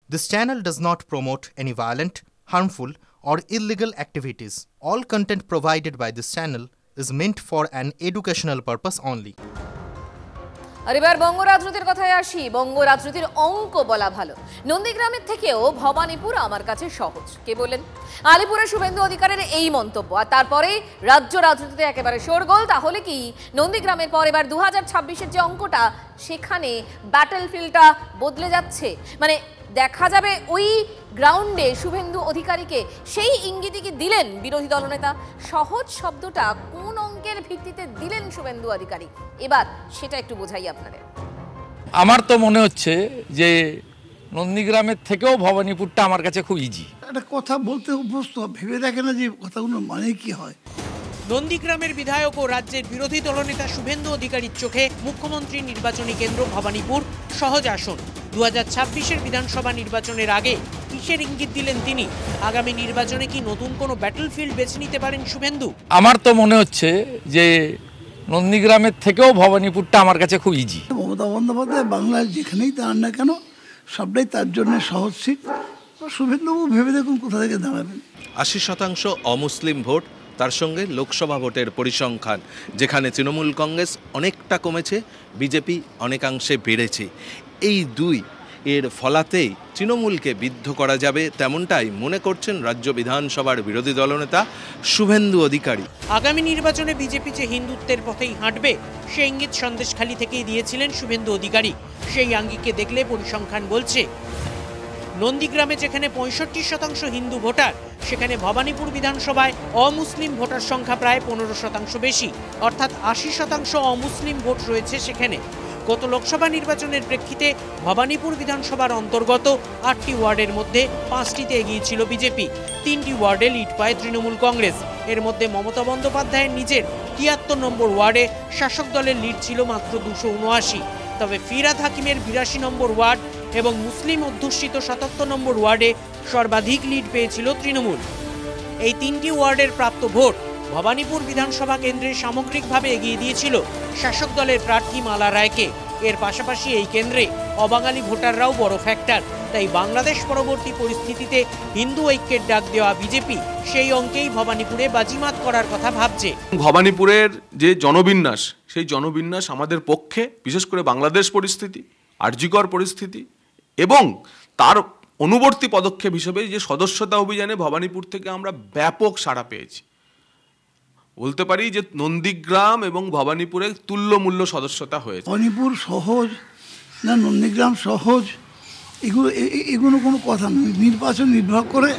This channel does not promote any violent, harmful, or illegal activities. All content provided by this channel is meant for an educational purpose only. আর এবার বঙ্গ রাজনীতির কথায় আসি। বঙ্গ রাজনীতির অঙ্ক বলা ভালো। নন্দীগ্রামের থেকেও ভবানীপুর আমার কাছে সহজ। কে বলেন? আলিপুরে শুভেন্দু অধিকারের এই মন্তব্য, আর তারপরে রাজ্য রাজনীতিতে একেবারে শোরগোল। তাহলে কি নন্দীগ্রামের পর এবার 2026-এর যে অঙ্কটা, সেখানে ব্যাটলফিল্ডটা বদলে যাচ্ছে? মানে দেখা যাবে ওই গ্রাউন্ডে শুভেন্দু অধিকারীকে সেই ইঙ্গিতই কি দিলেন বিরোধী দলনেতা? সহজ শব্দটা কোন অঙ্কের ভিত্তিতে দিলেন শুভেন্দু অধিকারী? এবার সেটা একটু বোঝাই আপনাদের। আমার তো মনে হচ্ছে যে নন্দীগ্রামের থেকেও ভবানীপুরটা আমার কাছে খুব ইজি। একটা কথা বলতে অভ্যস্ত, ভেবে দেখে না যে কথাগুলো মানে কি হয়। নন্দীগ্রামের বিধায়ক ও রাজ্যের বিরোধী দলনেতা শুভেন্দু অধিকারীর চোখে মুখ্যমন্ত্রী নির্বাচনী কেন্দ্র ভবানীপুর সহজ আসন। 2026-এর বিধানসভা নির্বাচনের আগে কিসের ইঙ্গিত দিলেন তিনি? আগামী নির্বাচনে কি নতুন কোনো ব্যাটলফিল্ড বেছে নিতে পারেন শুভেন্দু? আমার তো মনে হচ্ছে যে নন্দীগ্রামের থেকেও ভবানীপুরটা আমার কাছে খুব ইজি। মমতা বন্দ্যোপাধ্যায় বাংলায় যেখানেই দাঁড়ান না কেন, সবটাই তার জন্য সহজ সিট। শুভেন্দুবাবু ভেবে দেখুন কোথা থেকে দাঁড়াবেন। 80% অমুসলিম ভোট, তার সঙ্গে লোকসভা ভোটের পরিসংখ্যান, যেখানে তৃণমূল কংগ্রেস অনেকটা কমেছে, বিজেপি অনেকাংশে বেড়েছে। এই দুই এর ফলাতেই তৃণমূলকে বিদ্ধ করা যাবে, তেমনটাই মনে করছেন রাজ্য বিধানসভার বিরোধী দলনেতা শুভেন্দু অধিকারী। আগামী নির্বাচনে বিজেপি যে হিন্দুত্বের পথেই হাঁটবে, সে ইঙ্গিত সন্দেশখালী থেকেই দিয়েছিলেন শুভেন্দু অধিকারী। সেই আঙ্গিকে দেখলে পরিসংখ্যান বলছে নন্দীগ্রামে যেখানে 65% হিন্দু ভোটার, সেখানে ভবানীপুর বিধানসভায় অমুসলিম ভোটার সংখ্যা প্রায় 15% বেশি, অর্থাৎ 80% অমুসলিম ভোট রয়েছে সেখানে। গত লোকসভা নির্বাচনের প্রেক্ষিতে ভবানীপুর বিধানসভার অন্তর্গত 8টি ওয়ার্ডের মধ্যে 5টিতে এগিয়েছিল বিজেপি, 3টি ওয়ার্ডে লিড পায় তৃণমূল কংগ্রেস। এর মধ্যে মমতা বন্দ্যোপাধ্যায়ের নিজের 73 নম্বর ওয়ার্ডে শাসক দলের লিড ছিল মাত্র 279। তবে ফিরহাদ হাকিমের 82 নম্বর ওয়ার্ড এবং মুসলিম অধ্যুষিত 77 নম্বর ওয়ার্ডে সর্বাধিক লিড পেয়েছিল তৃণমূল। এই 3টি ওয়ার্ডের প্রাপ্ত ভোট ভবানীপুর বিধানসভা কেন্দ্রে সামগ্রিকভাবে এগিয়ে দিয়েছিল শাসক দলের প্রার্থী মালা রায়কে। এর পাশাপাশি এই কেন্দ্রে অবাঙালি ভোটাররাও বড় ফ্যাক্টর। তাই বাংলাদেশ পরবর্তী পরিস্থিতিতে হিন্দু ঐক্যের ডাক দেওয়া বিজেপি সেই অঙ্কেই ভবানীপুরে বাজিমাত করার কথা ভাবছে। ভবানীপুরের যে জনবিন্যাস, সেই জনবিন্যাস আমাদের পক্ষে, বিশেষ করে বাংলাদেশ পরিস্থিতি, আরজিকর পরিস্থিতি এবং তার অনুবর্তী পদক্ষেপ হিসেবে যে সদস্যতা অভিযানে ভবানীপুর থেকে আমরা ব্যাপক সাড়া পেয়েছি। বলতে পারি যে নন্দীগ্রাম এবং ভবানীপুরে তুল্যমূল্য সদস্যতা হয়েছে। ভবানীপুর সহজ না নন্দীগ্রাম সহজ, এগুলো কোনো কথা নয়। নির্বাচন নির্ভর করে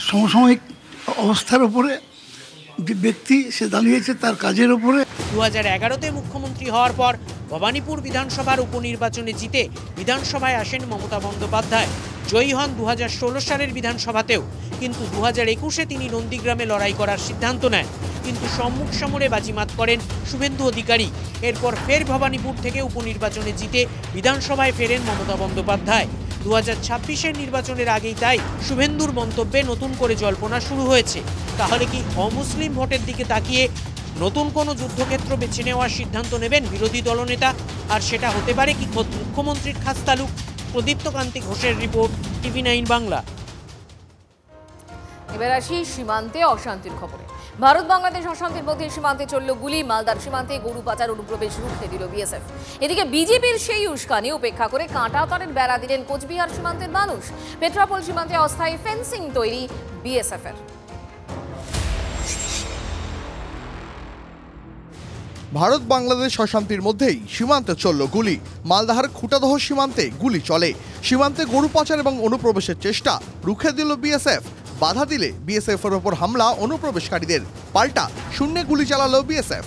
সমসাময়িক অবস্থার উপরে, ব্যক্তি সে দাঁড়িয়েছে তার কাজের উপরে। 2011-তে মুখ্যমন্ত্রী হওয়ার পর ভবানীপুর বিধানসভার উপনির্বাচনে জিতে বিধানসভায় আসেন মমতা বন্দ্যোপাধ্যায়। জয়ী হন 2016 সালের বিধানসভাতেও, কিন্তু 2021-এ তিনি নন্দীগ্রামে লড়াই করার সিদ্ধান্ত নেন। কিন্তু সম্মুখ সমরে বাজিমাত করেন শুভেন্দু অধিকারী। এরপর ফের ভবানীপুর থেকে উপনির্বাচনে জিতে বিধানসভায় ফেরেন মমতা বন্দ্যোপাধ্যায়। 2026-এর নির্বাচনের আগেই তাই শুভেন্দুর মন্তব্যে নতুন করে জল্পনা শুরু হয়েছে। তাহলে কি অমুসলিম ভোটের দিকে তাকিয়ে নতুন কোনো যুদ্ধক্ষেত্র বেছে নেওয়ার সিদ্ধান্ত নেবেন বিরোধী দলনেতা? আর সেটা হতে পারে কি খোদ মুখ্যমন্ত্রীর খাস তালুক? প্রদীপ্ত কান্তি ঘোষের রিপোর্ট, TV9 বাংলা। এবার আসি সীমান্তে অশান্তির খবরে। ভারত বাংলাদেশ অশান্তির মধ্যে সীমান্তে চলল গুলি। মালদার সীমান্তে গরু পাচার অনুপ্রবেশ রুখে দিল বিএসএফ। এদিকে বিজেপির সেই উস্কানি উপেক্ষা করে কাঁটাতারের বেড়া দিলেন কোচবিহার সীমান্তের মানুষ। পেট্রাপোল সীমান্তে অস্থায়ী ফেন্সিং তৈরি বিএসএফের। ভারত বাংলাদেশ অশান্তির মধ্যেই সীমান্তে চলল গুলি। মালদাহার খুটাদহ সীমান্তে গুলি চলে। সীমান্তে গরু পাচার এবং অনুপ্রবেশের চেষ্টা রুখে দিল বিএসএফ। বাধা দিলে বিএসএফ এর ওপর হামলা অনুপ্রবেশকারীদের, পাল্টা শূন্যে গুলি চালালো বিএসএফ।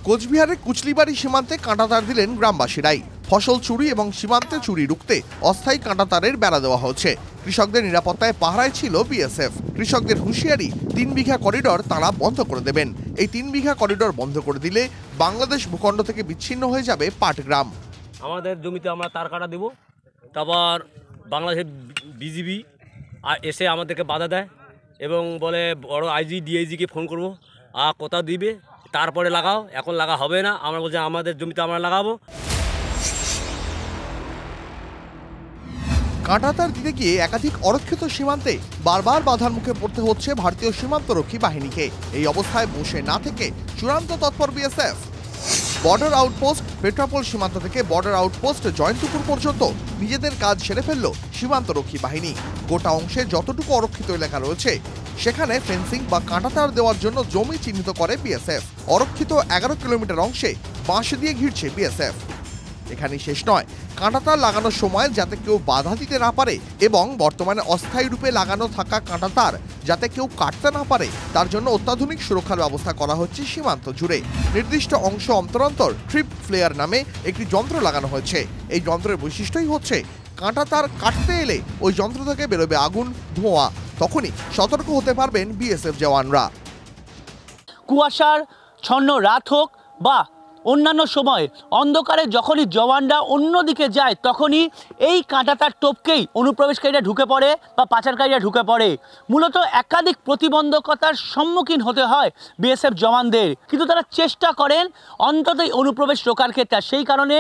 কোচবিহারের কুচলিবাড়ি সীমান্তে কাঁটাতার দিলেন গ্রামবাসীরাই। ফসল চুরি এবং সীমান্তে চুরি রুখতে অস্থায়ী কাঁটাতারের বেড়া দেওয়া হচ্ছে। কৃষকদের নিরাপত্তায় পাহারায় ছিল বিএসএফ। কৃষকদের হুঁশিয়ারি, 3 বিঘা করিডর তারা বন্ধ করে দেবেন। এই 3 বিঘা করিডর বন্ধ করে দিলে বাংলাদেশ ভূখণ্ড থেকে বিচ্ছিন্ন হয়ে যাবে পাটগ্রাম। আমাদের জমিতে আমরা তার কাটা দেব, তারপর বাংলাদেশের বিজিবি এসে আমাদেরকে বাধা দেয় এবং বলে বড় আইজি ডিআইজিকে ফোন করব, কথা দিবে, তারপরে লাগাও, এখন লাগা হবে না। আমরা বলছি আমাদের জমিতে আমরা লাগাবো। কাঁটাতার দিতে গিয়ে একাধিক অরক্ষিত সীমান্তে বারবার বাধার মুখে পড়তে হচ্ছে ভারতীয় সীমান্তরক্ষী বাহিনীকে। এই অবস্থায় বসে না থেকে চূড়ান্ত তৎপর বিএসএফ। বর্ডার আউটপোস্ট পেট্রাপোল সীমান্ত থেকে বর্ডার আউটপোস্ট জয়ন্তপুর পর্যন্ত নিজেদের কাজ সেরে ফেলল সীমান্তরক্ষী বাহিনী। গোটা অংশে যতটুকু অরক্ষিত এলাকা রয়েছে সেখানে ফেন্সিং বা কাঁটাতার দেওয়ার জন্য জমি চিহ্নিত করে বিএসএফ। অরক্ষিত 11 কিলোমিটার অংশে বাঁশ দিয়ে ঘিরছে বিএসএফ। এখানেই শেষ নয়, কাঁটাতার লাগানোর সময় যাতে কেউ বাধা দিতে না পারে এবং বর্তমানে অস্থায়ী রূপে লাগানো থাকা কাঁটাতার যাতে কেউ কাটতে না পারে তার জন্য অত্যাধুনিক সুরক্ষার ব্যবস্থা করা হচ্ছে সীমান্ত জুড়ে। নির্দিষ্ট অংশ অন্তর অন্তর ট্রিপ ফ্লেয়ার নামে একটি যন্ত্র লাগানো হয়েছে। এই যন্ত্রের বৈশিষ্ট্যই হচ্ছে কাঁটাতার কাটতে এলে ওই যন্ত্র থেকে বেরোবে আগুন, ধোঁয়া। তখনই সতর্ক হতে পারবেন বিএসএফ জওয়ানরা। কুয়াশার ছন্ন রাত হোক বা অন্যান্য সময়ে অন্ধকারে যখনই জওয়ানরা অন্যদিকে যায় তখনই এই কাঁটাতার টোপকেই অনুপ্রবেশকারীরা ঢুকে পড়ে বা পাচারকারীরা ঢুকে পড়ে। মূলত একাধিক প্রতিবন্ধকতার সম্মুখীন হতে হয় বিএসএফ জওয়ানদের, কিন্তু তারা চেষ্টা করেন অন্তত অনুপ্রবেশ রোকার ক্ষেত্রে। সেই কারণে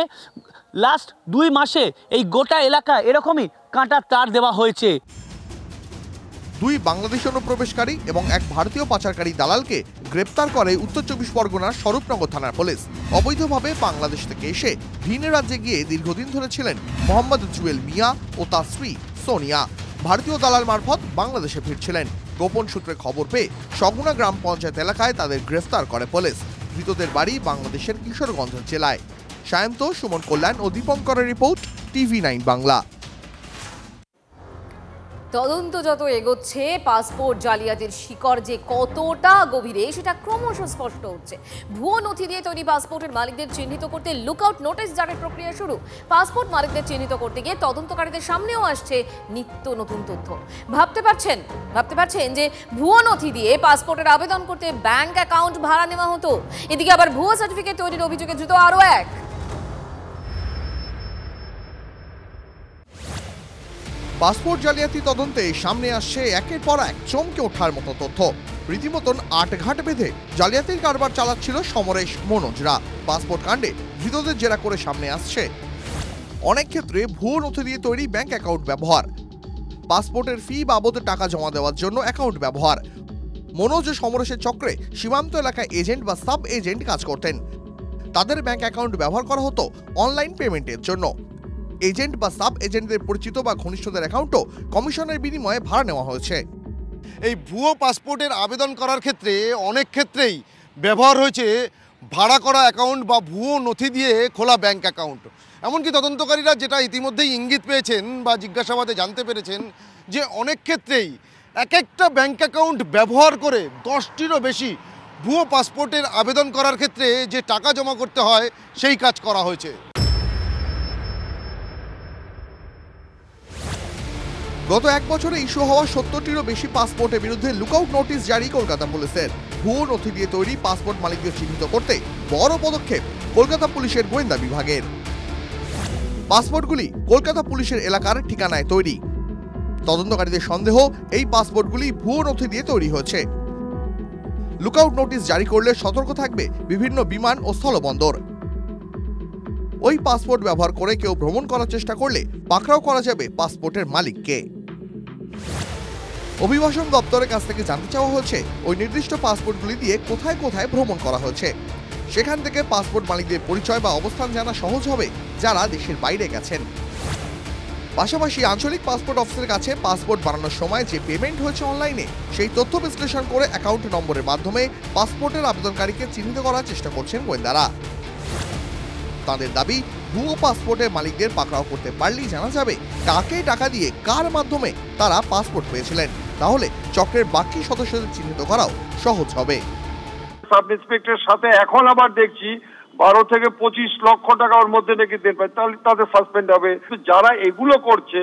লাস্ট 2 মাসে এই গোটা এলাকা এরকমই কাঁটার তার দেওয়া হয়েছে। 2 বাংলাদেশি অনুপ্রবেশকারী এবং এক ভারতীয় পাচারকারী দালালকে গ্রেপ্তার করে উত্তর 24 পরগনার স্বরূপনগর থানার পুলিশ। অবৈধভাবে বাংলাদেশ থেকে এসে ভিন রাজ্যে গিয়ে দীর্ঘদিন ধরে ছিলেন মোহাম্মদ জুয়েল মিয়া ও তার স্ত্রী সোনিয়া। ভারতীয় দালাল মারফত বাংলাদেশে ফিরছিলেন। গোপন সূত্রে খবর পেয়ে সগুনা গ্রাম পঞ্চায়েত এলাকায় তাদের গ্রেফতার করে পুলিশ। ধৃতদের বাড়ি বাংলাদেশের কিশোরগঞ্জ জেলায়। সায়ন্ত, সুমন কল্যাণ ও দীপঙ্করের রিপোর্ট, TV9 বাংলা। তদন্ত যত এগোচ্ছে পাসপোর্ট জালিয়াতির শিকড় যে কতটা গভীরে সেটা ক্রমশ স্পষ্ট হচ্ছে। ভুয়ো নথি দিয়ে তৈরি পাসপোর্টের মালিকদের চিহ্নিত করতে লুকআউট নোটিশ জারির প্রক্রিয়া শুরু। পাসপোর্ট মালিকদের চিহ্নিত করতে গিয়ে তদন্তকারীদের সামনেও আসছে নিত্য নতুন তথ্য। ভাবতে পারছেন যে ভুয়ো নথি দিয়ে পাসপোর্টের আবেদন করতে ব্যাংক অ্যাকাউন্ট ভাড়া নেওয়া হতো। এদিকে আবার ভুয়ো সার্টিফিকেট তৈরির অভিযোগে ধৃত আরও এক। পাসপোর্ট জালিয়াতি তদন্তে সামনে আসছে একের পর এক চমকে ওঠার মতো তথ্য। রীতিমতন আটঘাট বেঁধে জালিয়াতির কারবার চালাচ্ছিল সমরেশ মনোজরা। পাসপোর্ট কাণ্ডে ধৃতদের জেরা করে সামনে আসছে অনেক ক্ষেত্রে ভুয়ো নথি দিয়ে তৈরি ব্যাংক অ্যাকাউন্ট ব্যবহার, পাসপোর্টের ফি বাবদ টাকা জমা দেওয়ার জন্য অ্যাকাউন্ট ব্যবহার। মনোজ ও সমরেশের চক্রে সীমান্ত এলাকায় এজেন্ট বা সাব এজেন্ট কাজ করতেন। তাদের ব্যাংক অ্যাকাউন্ট ব্যবহার করা হতো অনলাইন পেমেন্টের জন্য। এজেন্ট বা সাব এজেন্টদের পরিচিত বা ঘনিষ্ঠদের অ্যাকাউন্টও কমিশনের বিনিময়ে ভাড়া নেওয়া হয়েছে। এই ভুয়ো পাসপোর্টের আবেদন করার ক্ষেত্রে অনেক ক্ষেত্রেই ব্যবহার হয়েছে ভাড়া করা অ্যাকাউন্ট বা ভুয়ো নথি দিয়ে খোলা ব্যাংক অ্যাকাউন্ট। এমনকি তদন্তকারীরা যেটা ইতিমধ্যেই ইঙ্গিত পেয়েছেন বা জিজ্ঞাসাবাদে জানতে পেরেছেন যে অনেক ক্ষেত্রেই এক একটা ব্যাংক অ্যাকাউন্ট ব্যবহার করে 10টিরও বেশি ভুয়ো পাসপোর্টের আবেদন করার ক্ষেত্রে যে টাকা জমা করতে হয় সেই কাজ করা হয়েছে। গত 1 বছরে ইস্যু হওয়া 70টিরও বেশি পাসপোর্টের বিরুদ্ধে লুকআউট নোটিশ জারি কলকাতা পুলিশের। ভুয়ো নথি দিয়ে তৈরি পাসপোর্ট মালিকদের চিহ্নিত করতে বড় পদক্ষেপ কলকাতা পুলিশের গোয়েন্দা বিভাগের। পাসপোর্টগুলি কলকাতা পুলিশের এলাকার ঠিকানায় তৈরি। তদন্তকারীদের সন্দেহ এই পাসপোর্টগুলি ভুয়ো নথি দিয়ে তৈরি হয়েছে। লুকআউট নোটিশ জারি করলে সতর্ক থাকবে বিভিন্ন বিমান ও স্থলবন্দর। ওই পাসপোর্ট ব্যবহার করে কেউ ভ্রমণ করার চেষ্টা করলে পাকড়াও করা যাবে পাসপোর্টের মালিককে। অভিবাসন দপ্তরের কাছ থেকে জানতে চাওয়া হচ্ছে ওই নির্দিষ্ট পাসপোর্টগুলি দিয়ে কোথায় কোথায় ভ্রমণ করা হচ্ছে। সেখান থেকে পাসপোর্ট মালিকদের পরিচয় বা অবস্থান জানা সহজ হবে যারা দেশের বাইরে গেছেন। পাশাপাশি আঞ্চলিক পাসপোর্ট অফিসের কাছে পাসপোর্ট বানানোর সময় যে পেমেন্ট হয়েছে অনলাইনে সেই তথ্য বিশ্লেষণ করে অ্যাকাউন্ট নম্বরের মাধ্যমে পাসপোর্টের আবেদনকারীকে চিহ্নিত করার চেষ্টা করছেন গোয়েন্দারা। তাদের দাবি ভুয়ো পাসপোর্টের মালিকদের পাকড়াও করতে পারলেই জানা যাবে কাকে টাকা দিয়ে কার মাধ্যমে তারা পাসপোর্ট পেয়েছিলেন। তাহলে চক্রের বাকি সদস্যদের চিহ্নিত করাও সহজ হবে। সাব ইন্সপেক্টরের সাথে এখন আবার দেখছি 12 থেকে 25 লক্ষ টাকার মধ্যে নাকি দেন পায়, তাহলে তাদের সাসপেন্ড হবে। যারা এগুলো করছে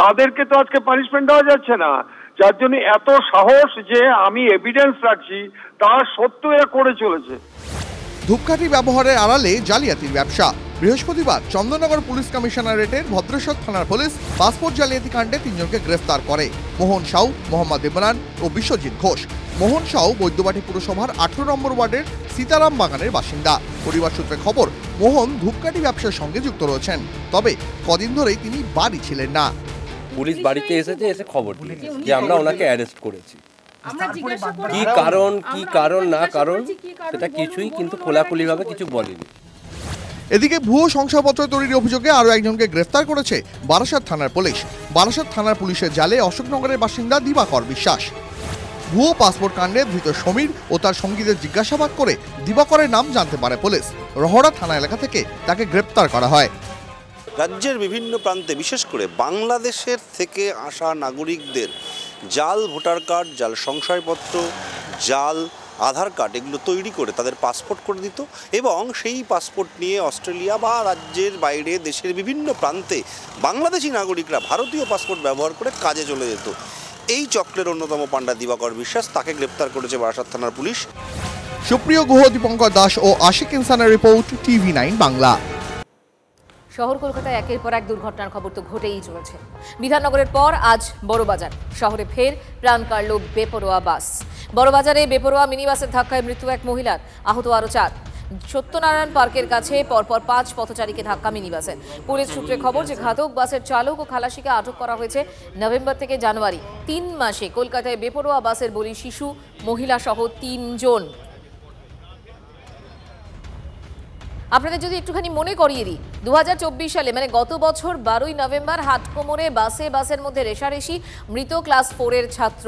তাদেরকে তো আজকে পানিশমেন্ট দেওয়া যাচ্ছে না, যার জন্য এত সাহস যে আমি এভিডেন্স রাখছি তার সত্ত্বেও এরা করে চলেছে। ধূপকাঠি ব্যবহারের আড়ালে জালিয়াতির ব্যবসা। বৃহস্পতিবার চন্দননগর পুলিশ কমিশনারেটের ভদ্রেশ্বর থানার পুলিশ পাসপোর্ট জালিয়াতি কাণ্ডে 3 জনকে গ্রেফতার করে। মোহন সাউ, মোহাম্মদ ইমরান ও বিশ্বজিৎ ঘোষ। মোহন সাউ বৈদ্যবাটি পুরসভার 18 নম্বর ওয়ার্ডের সীতারাম বাগানের বাসিন্দা। পরিবার সূত্রে খবর, মোহন ধূপকাঠি ব্যবসার সঙ্গে যুক্ত রয়েছেন, তবে কদিন ধরেই তিনি বাড়ি ছিলেন না। পুলিশ বাড়িতে এসেছে, এসে খবর দিয়েছে যে আমরা ওনাকে অ্যারেস্ট করেছি। কি কারণ না কারণ সেটা কিছুই কিন্তু খোলাখুলিভাবে কিছু বলেনি। এদিকে ভুয়ো শংসাপত্র তৈরির অভিযোগে আরও একজনকে গ্রেফতার করেছে বারাসাত থানার পুলিশ। বারাসাত থানার পুলিশের জালে অশোকনগরের বাসিন্দা দিবাকর বিশ্বাস। ভুয়ো পাসপোর্ট কাণ্ডে ধৃত সমীর ও তার সঙ্গীদের জিজ্ঞাসাবাদ করে দিবাকরের নাম জানতে পারে পুলিশ। রহড়া থানা এলাকা থেকে তাকে গ্রেপ্তার করা হয়। রাজ্যের বিভিন্ন প্রান্তে বিশেষ করে বাংলাদেশের থেকে আসা নাগরিকদের জাল ভোটার কার্ড, জাল সংশয়পত্র, জাল আধার কার্ড এগুলো তৈরি করে তাদের পাসপোর্ট করে দিত এবং সেই পাসপোর্ট নিয়ে অস্ট্রেলিয়া বা রাজ্যের বাইরে দেশের বিভিন্ন প্রান্তে বাংলাদেশি নাগরিকরা ভারতীয় পাসপোর্ট ব্যবহার করে কাজে চলে যেত। এই চক্রের অন্যতম পাণ্ডা দিবাকর বিশ্বাস, তাকে গ্রেপ্তার করেছে বারাসাত থানার পুলিশ। সুপ্রিয় গুহ, দীপঙ্কর দাস ও আশিক ইনসানের রিপোর্ট, TV9 বাংলা। শহর কলকাতায় একের পর এক দুর্ঘটনার খবর তো ঘটেই চলেছে। বিধাননগরের পর আজ বড়বাজার শহরে ফের প্রাণ কাড়ল বেপরোয়া বাস। বড়বাজারে বেপরোয়া মিনি বাসের ধাক্কায় মৃত্যু এক মহিলার, আহত আরও 4। সত্যনারায়ণ পার্কের কাছে পরপর 5 পথচারীকে ধাক্কা মিনি বাসে। পুলিশ সূত্রে খবর যে ঘাতক বাসের চালক ও খালাসিকে আটক করা হয়েছে নভেম্বর থেকে জানুয়ারি। 3 মাসে কলকাতায় বেপরোয়া বাসের বলি শিশু, মহিলা সহ 3 জন। আপনাদের যদি একটুখানি মনে করিয়ে দিই, 2024 সালে মানে গত বছর 12ই নভেম্বর হাটকোমরে বাসের মধ্যে রেষারেষি, মৃত ক্লাস 4-এর ছাত্র।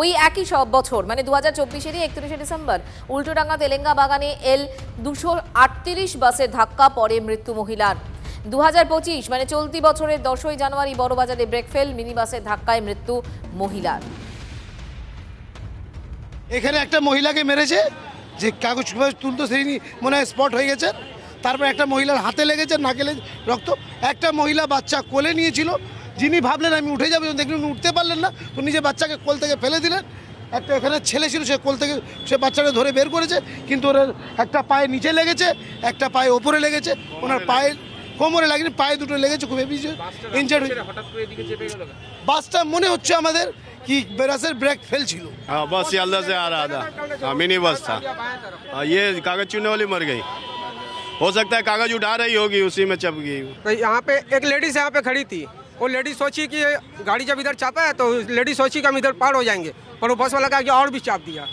ওই একই সব বছর মানে 2024-এরই 31শে ডিসেম্বর উল্টোডাঙ্গা তেলেঙ্গা বাগানে L238 বাসের ধাক্কা পড়ে মৃত্যু মহিলার। 2025 মানে চলতি বছরের 10ই জানুয়ারি বড়বাজারে ব্রেকফেল মিনি বাসের ধাক্কায় মৃত্যু মহিলার। এখানে একটা মহিলাকে মেরেছে, যে কাগজ তুলতো সেই মনে হয় স্পট হয়ে গেছে। তারপর একটা মহিলার হাতে লেগেছে, নাকে রক্ত। একটা মহিলা বাচ্চা কোলে নিয়েছিল, যিনি ভাবলেন আমি উঠে যাবো, দেখলেন উঠতে পারলেন না, তো নিজে বাচ্চাকে কোল থেকে ফেলে দিলেন। একটা এখানে ছেলে ছিল, সে কোল থেকে সে বাচ্চাকে ধরে বের করেছে, কিন্তু ওর একটা পায়ে নিচে লেগেছে, একটা পায়ে ওপরে লেগেছে। ওনার পায়ে কোমরে লাগেনি, পায়ে দুটো লেগেছে, খুব হেভি ইনজার্ড হয়েছে। বাসটা মনে হচ্ছে আমাদের कि बरासर ब्रेक फेल ছিল। हाँ, बस याल्दा से आ रहा था, मिनी बस था। ये कागज चुनने वाली मर गई, हो सकता है कागज उठा रही होगी, उसी में चप गई। यहाँ पे एक लेडीज यहाँ पे खड़ी थी, वो लेडीज सोची कि गाड़ी जब इधर चापा है तो लेडीज सोची कि हम इधर पार हो जाएंगे, पर वो बस वाला का और भी चाप दिया।